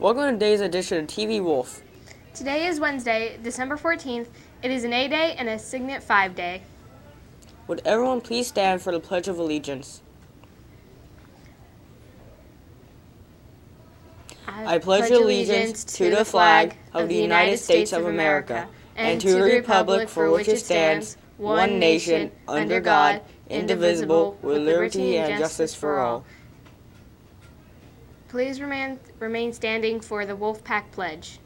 Welcome to today's edition of TV Wolf. Today is Wednesday, December 14th. It is an A day and a Signet 5 day. Would everyone please stand for the Pledge of Allegiance? I pledge allegiance to the flag of the United States of America and to the republic for which it stands, one nation, under God, indivisible, with liberty and justice for all. Please remain standing for the Wolfpack Pledge.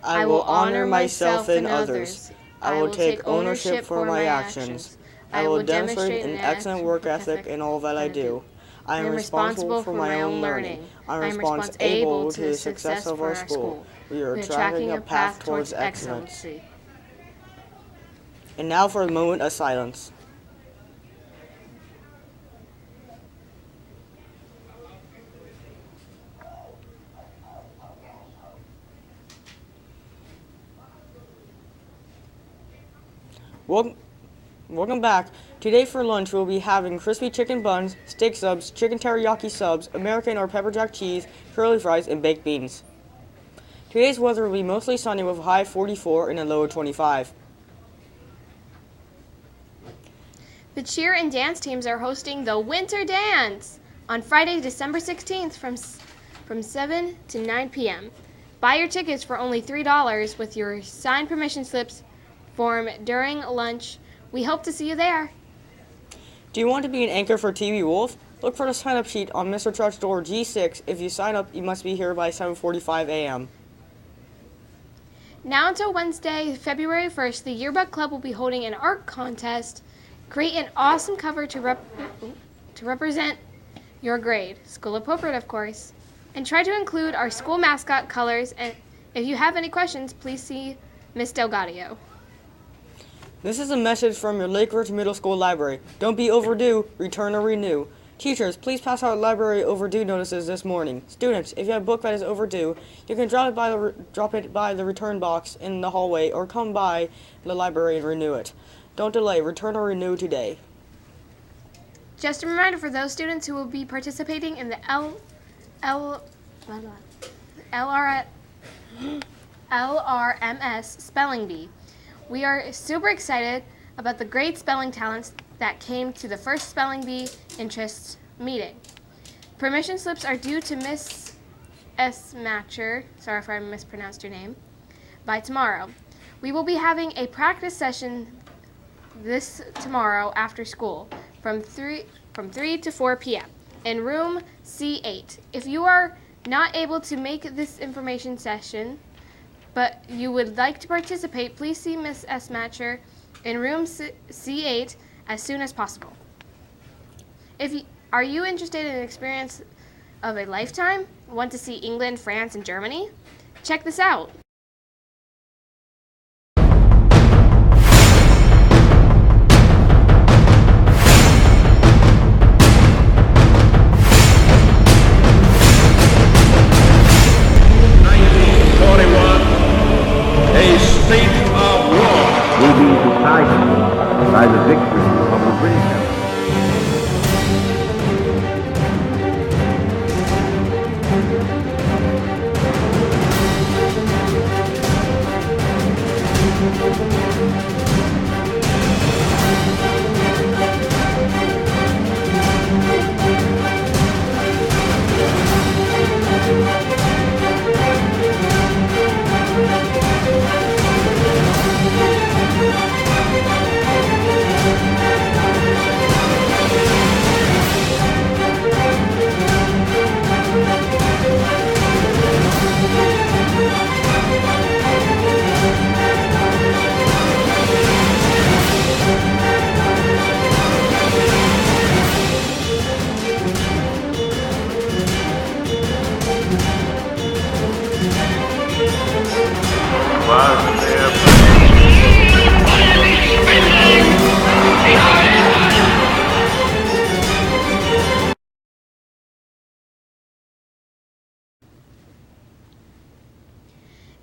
I will honor myself and others. I will take ownership for my actions. I will demonstrate an excellent work ethic in all that I do. I am responsible for my own learning. I am responsible to the success of our school. We are tracking a path towards excellence. And now for a moment of silence. Welcome back. Today for lunch we'll be having crispy chicken buns, steak subs, chicken teriyaki subs, American or pepper jack cheese, curly fries, and baked beans. Today's weather will be mostly sunny with a high of 44 and a low of 25. The cheer and dance teams are hosting the Winter Dance on Friday, December 16th from 7 to 9 p.m. Buy your tickets for only $3 with your signed permission slips form during lunch. We hope to see you there. Do you want to be an anchor for TV Wolf? Look for the sign-up sheet on Mr. Trout's door G6. If you sign up, you must be here by 7:45 a.m. Now until Wednesday, February 1st, the Yearbook Club will be holding an art contest. Create an awesome cover to represent your grade, School Appropriate, of course, and try to include our school mascot colors. And if you have any questions, please see Miss Delgadio. This is a message from your Lake Ridge Middle School library. Don't be overdue, return or renew. Teachers, please pass out library overdue notices this morning. Students, if you have a book that is overdue, you can drop it by the return box in the hallway or come by the library and renew it. Don't delay, return or renew today. Just a reminder for those students who will be participating in the LRMS Spelling Bee. We are super excited about the great spelling talents that came to the first Spelling Bee Interests meeting. Permission slips are due to Miss S. Matcher, sorry if I mispronounced your name, by tomorrow. We will be having a practice session this tomorrow after school from 3 to 4 p.m. in room C8. If you are not able to make this information session, but you would like to participate, please see Miss S. Matcher in room C8 as soon as possible. Are you interested in an experience of a lifetime? Want to see England, France, and Germany? Check this out. Will be decided by the victory of the British Empire.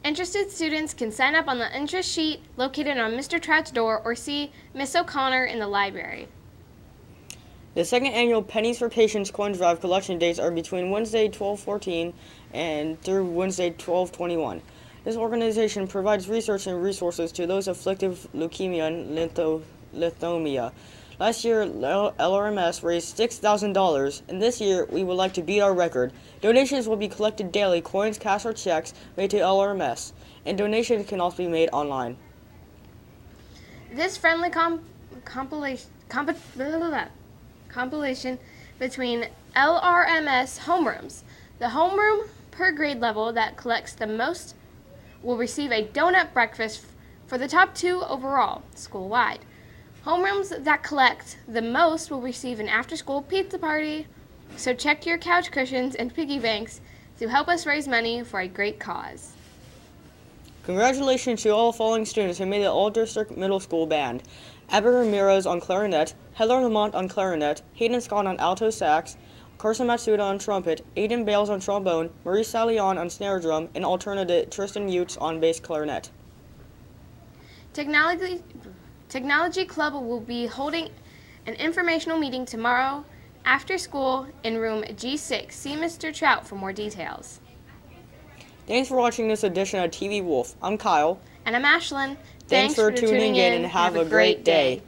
Interested students can sign up on the interest sheet located on Mr. Trout's door or see Miss O'Connor in the library. The second annual Pennies for Patients coin drive collection dates are between Wednesday 12/14 and through Wednesday 12/21. This organization provides research and resources to those afflicted with leukemia and lymphoma. Last year, LRMS raised $6,000, and this year we would like to beat our record. Donations will be collected daily, coins, cash, or checks made to LRMS, and donations can also be made online. This friendly compilation between LRMS homerooms. The homeroom per grade level that collects the most will receive a donut breakfast for the top 2 overall, school-wide. Homerooms that collect the most will receive an after-school pizza party, so check your couch cushions and piggy banks to help us raise money for a great cause. Congratulations to all the following students who made the All-District Middle School Band. Abby Ramirez on clarinet, Heather Lamont on clarinet, Hayden Scott on alto sax, Carson Matsuda on trumpet, Aiden Bales on trombone, Marie Salion on snare drum, and alternate Tristan Utes on bass clarinet. Technology Club will be holding an informational meeting tomorrow after school in room G6. See Mr. Trout for more details. Thanks for watching this edition of TV Wolf. I'm Kyle. And I'm Ashlyn. Thanks for tuning in and have a great day.